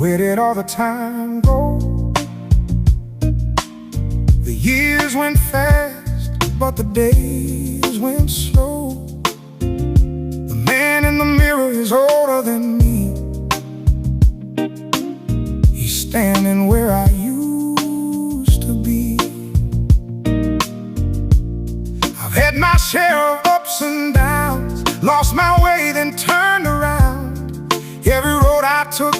Where did all the time go? The years went fast, but the days went slow. The man in the mirror is older than me. He's standing where I used to be. I've had my share of ups and downs, lost my way, then turned around. Every road I took